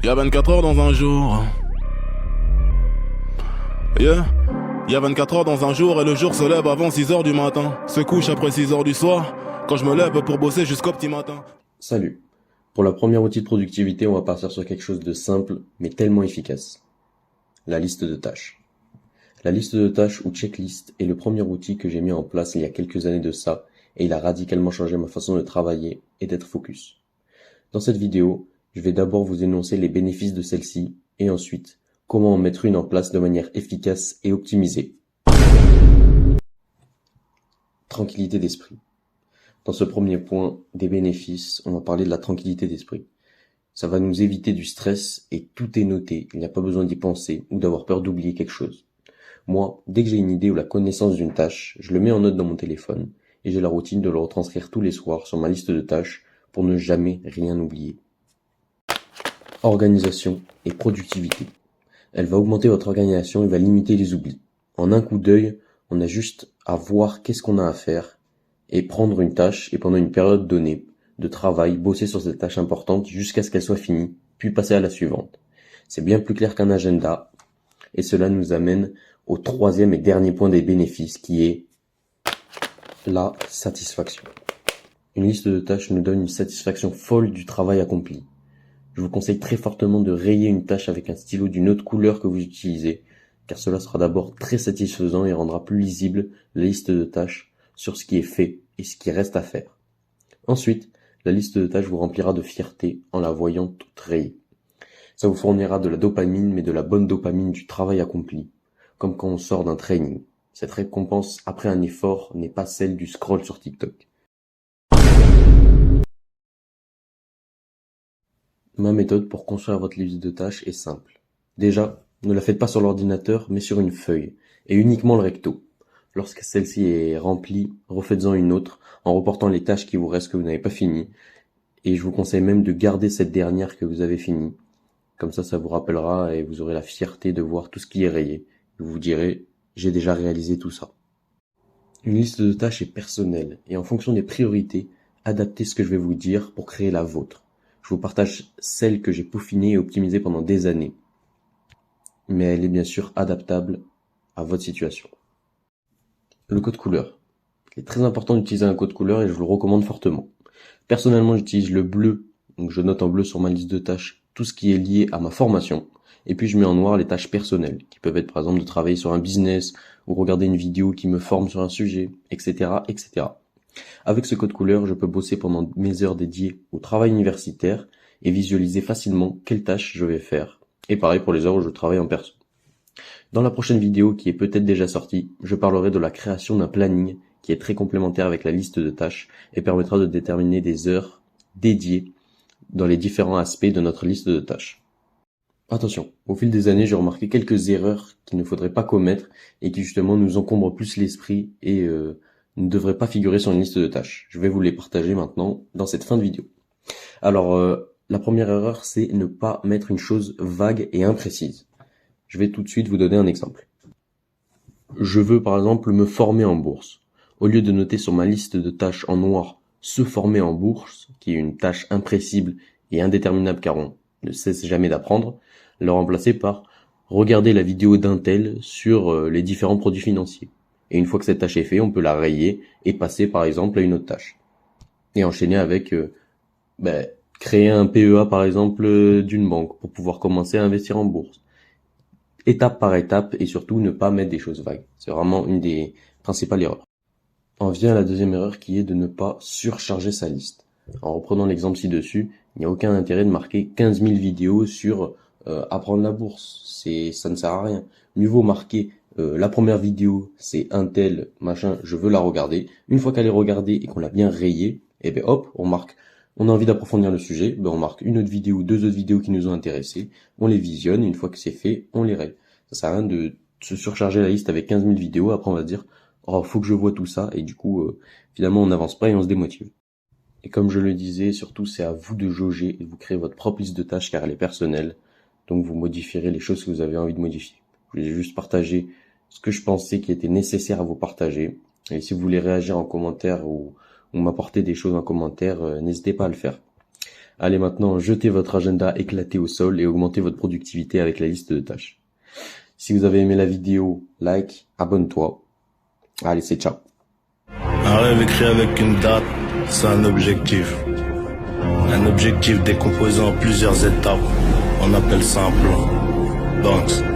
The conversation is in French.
Y a 24 heures dans un jour. Yeah. Y a 24 heures dans un jour et le jour se lève avant 6 heures du matin. Se couche après 6 heures du soir. Quand je me lève pour bosser jusqu'au petit matin. Salut. Pour la première outil de productivité, on va partir sur quelque chose de simple, mais tellement efficace. La liste de tâches. La liste de tâches ou checklist est le premier outil que j'ai mis en place il y a quelques années de ça, et il a radicalement changé ma façon de travailler et d'être focus. Dans cette vidéo, je vais d'abord vous énoncer les bénéfices de celle-ci, et ensuite, comment en mettre une en place de manière efficace et optimisée. Tranquillité d'esprit. Dans ce premier point des bénéfices, on va parler de la tranquillité d'esprit. Ça va nous éviter du stress et tout est noté, il n'y a pas besoin d'y penser ou d'avoir peur d'oublier quelque chose. Moi, dès que j'ai une idée ou la connaissance d'une tâche, je le mets en note dans mon téléphone et j'ai la routine de le retranscrire tous les soirs sur ma liste de tâches pour ne jamais rien oublier. Organisation et productivité. Elle va augmenter votre organisation et va limiter les oublis. En un coup d'œil, on a juste à voir qu'est-ce qu'on a à faire et prendre une tâche et pendant une période donnée de travail, bosser sur cette tâche importante jusqu'à ce qu'elle soit finie, puis passer à la suivante. C'est bien plus clair qu'un agenda et cela nous amène au troisième et dernier point des bénéfices qui est la satisfaction. Une liste de tâches nous donne une satisfaction folle du travail accompli. Je vous conseille très fortement de rayer une tâche avec un stylo d'une autre couleur que vous utilisez, car cela sera d'abord très satisfaisant et rendra plus lisible la liste de tâches sur ce qui est fait et ce qui reste à faire. Ensuite, la liste de tâches vous remplira de fierté en la voyant toute rayée. Ça vous fournira de la dopamine, mais de la bonne dopamine du travail accompli, comme quand on sort d'un training. Cette récompense après un effort n'est pas celle du scroll sur TikTok. Ma méthode pour construire votre liste de tâches est simple. Déjà, ne la faites pas sur l'ordinateur, mais sur une feuille, et uniquement le recto. Lorsque celle-ci est remplie, refaites-en une autre, en reportant les tâches qui vous restent que vous n'avez pas finies, et je vous conseille même de garder cette dernière que vous avez finie. Comme ça vous rappellera et vous aurez la fierté de voir tout ce qui est rayé. Vous vous direz, j'ai déjà réalisé tout ça. Une liste de tâches est personnelle, et en fonction des priorités, adaptez ce que je vais vous dire pour créer la vôtre. Je vous partage celle que j'ai peaufinée et optimisée pendant des années. Mais elle est bien sûr adaptable à votre situation. Le code couleur. Il est très important d'utiliser un code couleur et je vous le recommande fortement. Personnellement, j'utilise le bleu, donc je note en bleu sur ma liste de tâches tout ce qui est lié à ma formation. Et puis je mets en noir les tâches personnelles, qui peuvent être par exemple de travailler sur un business ou regarder une vidéo qui me forme sur un sujet, etc., etc. Avec ce code couleur, je peux bosser pendant mes heures dédiées au travail universitaire et visualiser facilement quelles tâches je vais faire. Et pareil pour les heures où je travaille en perso. Dans la prochaine vidéo qui est peut-être déjà sortie, je parlerai de la création d'un planning qui est très complémentaire avec la liste de tâches et permettra de déterminer des heures dédiées dans les différents aspects de notre liste de tâches. Attention, au fil des années, j'ai remarqué quelques erreurs qu'il ne faudrait pas commettre et qui justement nous encombrent plus l'esprit et ne devraient pas figurer sur une liste de tâches. Je vais vous les partager maintenant dans cette fin de vidéo. Alors, la première erreur, c'est ne pas mettre une chose vague et imprécise. Je vais tout de suite vous donner un exemple. Je veux par exemple me former en bourse. Au lieu de noter sur ma liste de tâches en noir « se former en bourse », qui est une tâche imprécisible et indéterminable car on ne cesse jamais d'apprendre, le remplacer par « regarder la vidéo d'un tel sur les différents produits financiers ». Et une fois que cette tâche est faite, on peut la rayer et passer par exemple à une autre tâche. Et enchaîner avec créer un PEA par exemple d'une banque pour pouvoir commencer à investir en bourse. Étape par étape et surtout ne pas mettre des choses vagues. C'est vraiment une des principales erreurs. On vient à la deuxième erreur qui est de ne pas surcharger sa liste. En reprenant l'exemple ci-dessus, il n'y a aucun intérêt de marquer 15 000 vidéos sur apprendre la bourse. Ça ne sert à rien. Mieux vaut marquer la première vidéo, c'est un tel machin, je veux la regarder. Une fois qu'elle est regardée et qu'on l'a bien rayée, et bien hop, on marque. On a envie d'approfondir le sujet, on marque une autre vidéo, deux autres vidéos qui nous ont intéressés, on les visionne, et une fois que c'est fait, on les raye. Ça sert à rien de se surcharger la liste avec 15 000 vidéos, après on va se dire, oh, faut que je vois tout ça, et du coup, finalement on n'avance pas et on se démotive. Et comme je le disais, surtout c'est à vous de jauger et de vous créer votre propre liste de tâches car elle est personnelle, donc vous modifierez les choses que vous avez envie de modifier. Je vais juste partager ce que je pensais qui était nécessaire à vous partager, et si vous voulez réagir en commentaire ou m'apporter des choses en commentaire, n'hésitez pas à le faire. Allez maintenant jeter votre agenda éclaté au sol et augmenter votre productivité avec la liste de tâches. Si vous avez aimé la vidéo, like, abonne-toi. Allez, c'est ciao. Un rêve écrit avec une date, c'est un objectif. Un objectif décomposé en plusieurs étapes. On appelle ça un plan. Banks.